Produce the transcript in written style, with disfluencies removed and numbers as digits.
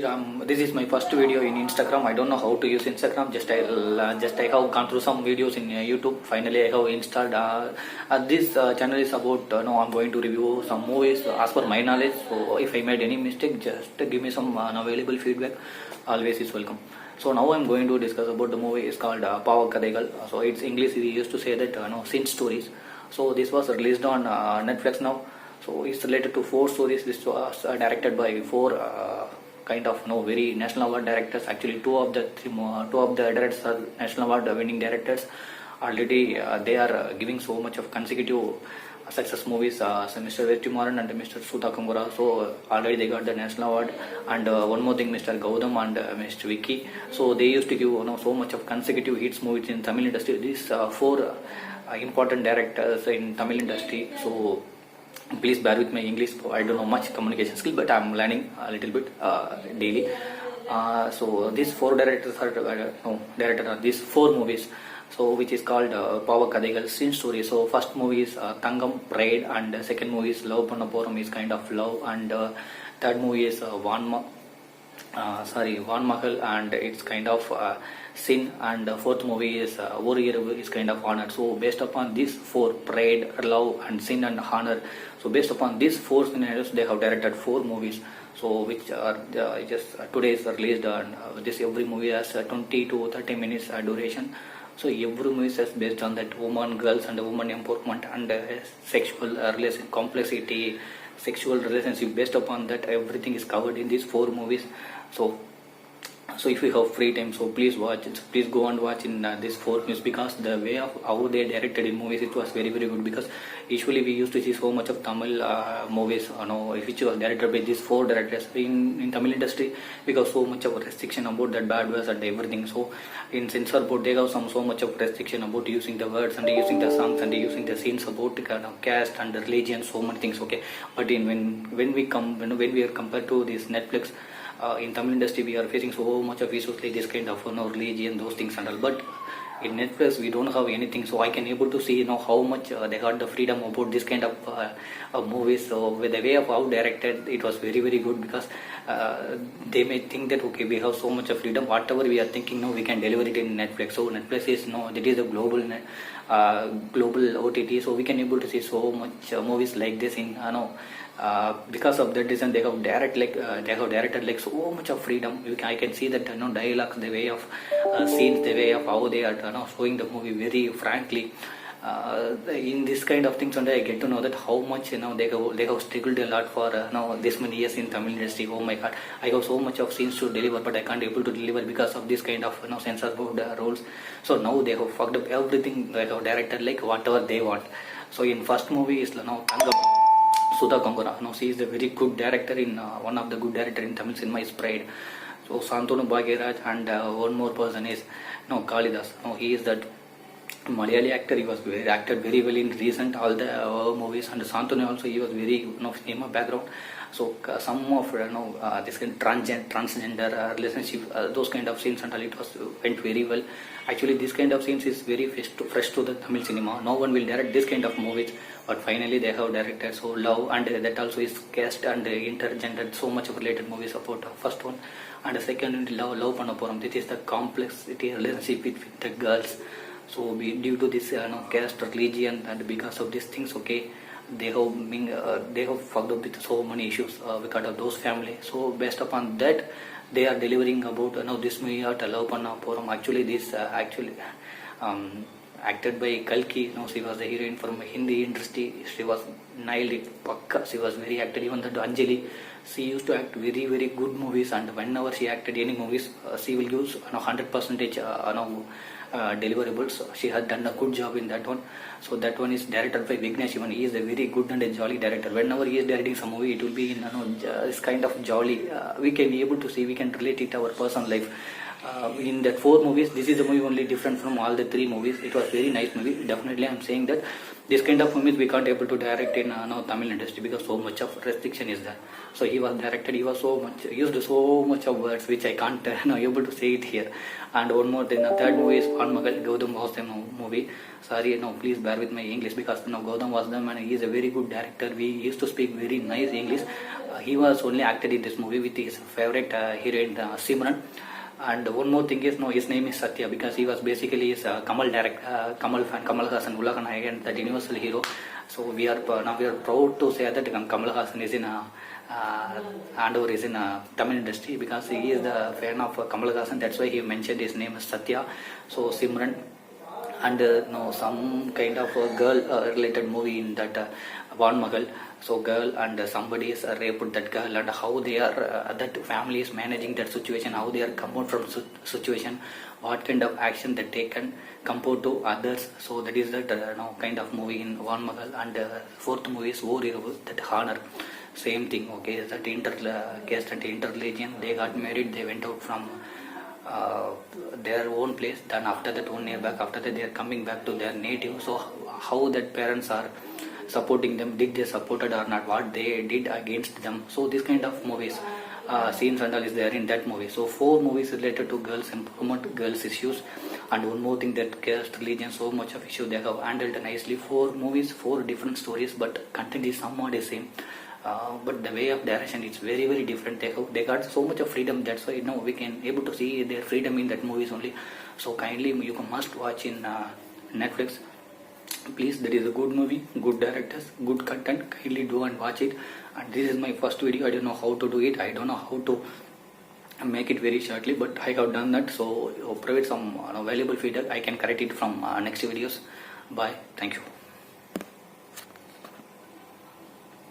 This is my first video in Instagram. I don't know how to use Instagram. Just I have gone through some videos in YouTube. Finally, I have installed. This channel is about. No, I'm going to review some movies as per my knowledge. So if I made any mistake, just give me some available feedback. Always is welcome. So now I'm going to discuss about the movie. It's called Pava Kadaigal. So it's English. We used to say that no sin stories. So this was released on Netflix now. So it's related to 4 stories. This was directed by 4 kind of very national award directors. Actually, two of the directors are national award winning directors. Already they are giving so much of consecutive success movies. So Mr. Vetrimaran and Mr. Sudha Kangura. So already they got the national award. And one more thing, Mr. Gaudam and Mr. Vicky. So they used to give so much of consecutive hits movies in Tamil industry. These 4 important directors in Tamil industry. So please bear with my English. I don't know much communication skill, but I'm learning a little bit daily. So these 4 directors are directed on these 4 movies. So which is called Pava Kadaigal Sin Story. So first movie is Tangam Pride, and second movie is Love Pannapuram is kind of love, and third movie is Van Mahal, and it's kind of sin, and fourth movie is Warrior is kind of honor. So based upon these 4, pride, love, and sin and honor, so based upon these 4 scenarios, they have directed 4 movies. So which are just today is released on this. Every movie has 20 to 30 minutes duration. So every movie is based on that woman, girls, and woman empowerment and sexual relation complexity, sexual relationship. Based upon that, everything is covered in these 4 movies. So if you have free time, so please watch it. Please go and watch in this 4 movies, because the way of how they directed in movies, it was very good. Because usually we used to see so much of Tamil movies, which was directed by these 4 directors in Tamil industry, because so much of restriction about that bad words and everything. So in censor board, they have so much of restriction about using the words and using the songs and using the scenes about kind of caste and religion, so many things. Okay, but when we are compared to this Netflix. In Tamil industry, we are facing so much of issues like this kind of religion, those things and all. But in Netflix, we don't have anything, so I can able to see how much they got the freedom about this kind of movies. So with the way of how directed, it was very good, because they may think that okay, we have so much of freedom. Whatever we are thinking now, we can deliver it in Netflix. So Netflix is that is a global OTT. So we can able to see so much movies like this in because of that reason, they have directed like so much of freedom. I can see that dialogues, the way of scenes, the way of how they are showing the movie very frankly. In this kind of things, and I get to know that how much they have struggled a lot for this many years in Tamil industry. Oh my God, I have so much of scenes to deliver, but I can't able to deliver because of this kind of censor board rules. So now they have fucked up everything. They have directed like whatever they want. So in first movie is Tangam. Sudha Kangura. She is a very good director in one of the good director in Tamil cinema is Pride. So Santanu Bhagiraj, and one more person is Kalidas. He is that Malayali actor. He was acted very well in recent all the movies, and Santanu also, he was very cinema background. So some of this kind of transgender relationship, those kind of scenes and all, it went very well. Actually, this kind of scenes is very fresh to the Tamil cinema. No one will direct this kind of movies, but finally they have directed. So love, and that also is cast and intergender, so much of related movies about first one. And the second, love Pannapuram. This is the complexity relationship with the girls. So due to this caste, religion, and because of these things, okay, they have fucked up with so many issues because of those families. So based upon that, they are delivering about this movie at Love Pannapuram. Actually, this acted by Kalki. She was the heroine from Hindi industry. She was nailed it, pakka. She was very acted. Even that Anjali, she used to act very good movies, and whenever she acted any movies, she will use 100% deliverables. She had done a good job in that one. So that one is directed by Vignesh. Even he is a very good and a jolly director. Whenever he is directing some movie, it will be in this kind of jolly. We can be able to see, we can relate it to our personal life. In that 4 movies, this is the movie only different from all the 3 movies. It was very nice movie. Definitely, I'm saying that this kind of movies we can't able to direct in no Tamil industry because so much of restriction is there. So he was directed. He was so much used so much of words which I can't able to say it here. And one more thing, the third movie is Van Magal Gautam Vasadam movie. Sorry, no, please bear with my English because Gautam Vasadam and he is a very good director. We used to speak very nice English. He was only acted in this movie with his favorite heroine Simran. And one more thing is, his name is Satya because he was basically his Kamal fan, Kamal Hassan, Ulaka Nayagan, that universal hero. So we are now we are proud to say that Kamal Hassan is in Andor is in Tamil industry because he is the fan of Kamal Hassan. That's why he mentioned his name is Satya. So Simran and some kind of a girl related movie in that Van Magal. So girl and somebody is raped that girl and how they are that family is managing that situation, how they are come out from situation, what kind of action they taken compared to others. So that is that kind of movie in Van Magal. And fourth movie is War that Honor. Same thing, okay, that caste and interreligion, they got married, they went out from their own place. Then after that 1 year back, after that they are coming back to their native. So how that parents are supporting them, did they supported or not, what they did against them. So this kind of movies, scenes and all is there in that movie. So 4 movies related to girls empowerment, girls issues. And one more thing, that caste, religion, so much of issue they have handled nicely. 4 movies, 4 different stories, but content is somewhat the same. But the way of direction is very very different. They got so much of freedom. That's why we can able to see their freedom in that movies only. So kindly you must watch in Netflix. Please, that is a good movie, good directors, good content. Kindly do and watch it. And this is my first video. I don't know how to do it. I don't know how to make it very shortly, but I have done that. So provide some valuable feedback. I can correct it from next videos. Bye. Thank you.